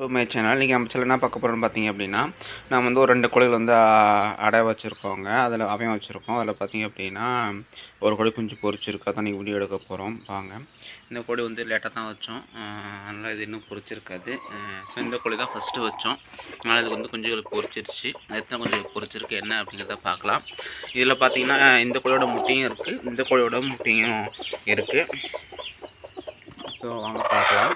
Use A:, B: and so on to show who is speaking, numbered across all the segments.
A: To my channel. நீங்கள் நம்ம channel என்ன பார்க்க போகிறோம்னு பார்த்தீங்க அப்படின்னா, நம்ம வந்து ஒரு 2 கோழிகள் வந்து அடை வச்சுருக்கோங்க. அதில் அவயம் வச்சுருக்கோம். அதில் பார்த்தீங்க அப்படின்னா, ஒரு கோழி குஞ்சு பொரிச்சிருக்கு. அதான் நீங்கள் வீடியோ எடுக்க போகிறோம் வாங்க. இந்த கோழி வந்து லேட்டாக தான் வச்சோம். அதனால் இது இன்னும் பொரிச்சிருக்காது. ஸோ இந்த கோழி தான் ஃபஸ்ட்டு வச்சோம். அதனால் இது வந்து குஞ்சுகள் பொரிச்சிருச்சு. எத்தனை குஞ்சுகள் பொரிச்சிருக்கு என்ன அப்படிங்கிறத பார்க்கலாம். இதில் பார்த்தீங்கன்னா இந்த கோழியோட முட்டையும் இருக்குது, இந்த கோழியோட முட்டையும் இருக்குது. ஸோ வாங்க பார்க்கலாம்.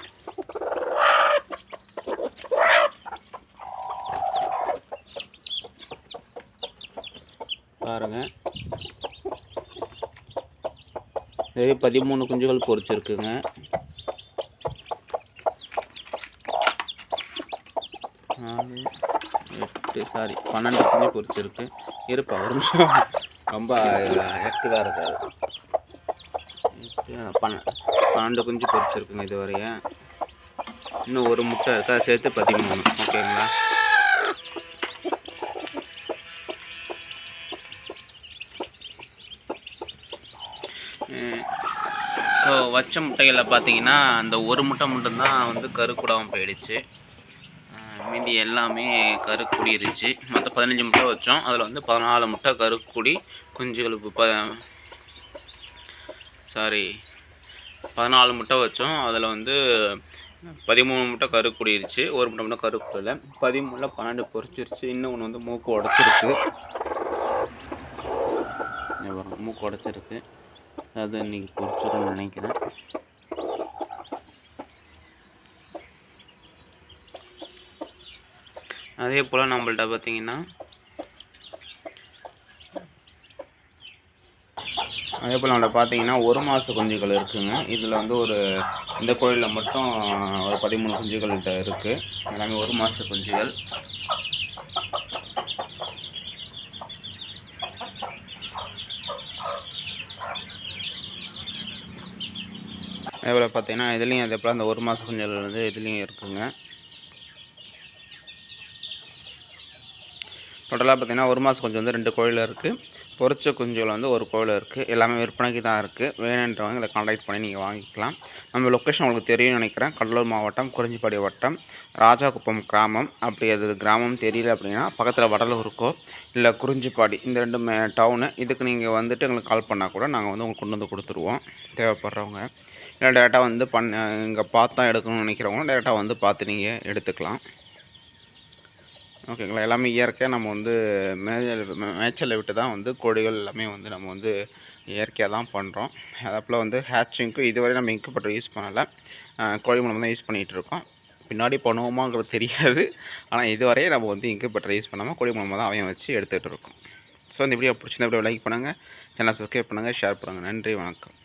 A: பாருங்கள், இதே 13 குஞ்சுகள் பொரிச்சிருக்குங்க. நாலு 8 சாரி 12 குஞ்சு பொரிச்சிருக்கு. இருப்பா ஒரு நிமிஷம், ரொம்ப ஆக்டிவாக இருக்காது. 12 குஞ்சு பொரிச்சிருக்குங்க இதுவரைய. இன்னும் ஒரு முட்டை இருக்கா, சேர்த்து 13. ஓகேங்களா? ஸோ வச்ச முட்டைகளில் பார்த்தீங்கன்னா அந்த ஒரு முட்டை மட்டும்தான் வந்து கருக்கூடாமல் போயிடுச்சு. மீதி எல்லாமே கருக்கூடிருச்சு. மற்ற 15 முட்டை வச்சோம். அதில் வந்து 14 முட்டை கருக்குடி குஞ்சுகளுக்கு 14 முட்டை வச்சோம். அதில் வந்து 13 முட்டை கருக்கூடிருச்சு. ஒரு முட்டை மட்டும் கருக்குடலை. 13ல் 12 பொரிச்சிருச்சு. இன்னும் ஒன்று வந்து மூக்கு உடச்சிருக்கு. மூக்கு உடச்சிருக்கு. அது இன்றைக்கி பொரிச்சிடும்னு நினைக்கிறேன். அதே போல் நம்மள்ட்ட பார்த்திங்கன்னா ஒரு மாத குஞ்சுகள் இருக்குதுங்க. இதில் வந்து இந்த கோழியில் மட்டும் ஒரு 13 குஞ்சுகள்கிட்ட இருக்குது. எல்லாமே ஒரு மாத குஞ்சுகள். அதே போல் பார்த்தீங்கன்னா இதுலேயும் அதே போல் அந்த ஒரு மாத குஞ்சுகள் வந்து இதுலேயும் இருக்குங்க. டோட்டலாக பார்த்தீங்கன்னா ஒரு மாத குஞ்சு வந்து 2 கோழியில் இருக்குது. பொரிச்ச குஞ்சுகள் வந்து ஒரு கோழியில் இருக்குது. எல்லாமே விற்பனைக்கு தான் இருக்குது. வேணுன்றவங்க இதை கான்டாக்ட் பண்ணி நீங்கள் வாங்கிக்கலாம். நம்ம லொக்கேஷன் உங்களுக்கு தெரியும்னு நினைக்கிறேன். கடலூர் மாவட்டம் குறிஞ்சிப்பாடி வட்டம் ராஜாகுப்பம் கிராமம். அப்படி அது கிராமம் தெரியல அப்படின்னா பக்கத்தில் வடலூருக்கோ இல்லை குறிஞ்சிப்பாடி இந்த 2 டவுனு. இதுக்கு நீங்கள் வந்துட்டு எங்களுக்கு கால் பண்ணால் கூட நாங்கள் வந்து உங்களுக்கு கொண்டு வந்து கொடுத்துருவோம் தேவைப்படுறவங்க. இல்லை டேரெக்டாக வந்து இங்கே பார்த்தா எடுக்கணும்னு நினைக்கிறவங்க டேரெக்டாக வந்து பார்த்து நீங்கள் எடுத்துக்கலாம். ஓகேங்களா? எல்லாமே இயற்கையாக நம்ம வந்து மேய்ச்சலை விட்டு தான் வந்து கோழிகள் எல்லாமே வந்து நம்ம வந்து இயற்கையாக தான் பண்ணுறோம். அதேபோல் வந்து ஹேட்சிங்க்கு இதுவரை நம்ம இன்குபேட்டர் யூஸ் பண்ணலை. கோழி மூலம் தான் யூஸ் பண்ணிகிட்ருக்கோம். பின்னாடி பண்ணுவோமாங்கிறது தெரியாது. ஆனால் இதுவரையே நம்ம வந்து இன்குபேட்டர் யூஸ் பண்ணாமல் கோழி மூலமாக தான் அவன் வச்சு எடுத்துகிட்டு இருக்கோம். ஸோ இந்த வீடியோ பிடிச்சிருந்த வீடியோ லைக் பண்ணுங்கள், சேனல் சப்ஸ்கிரைப் பண்ணுங்கள், ஷேர் பண்ணுங்கள். நன்றி, வணக்கம்.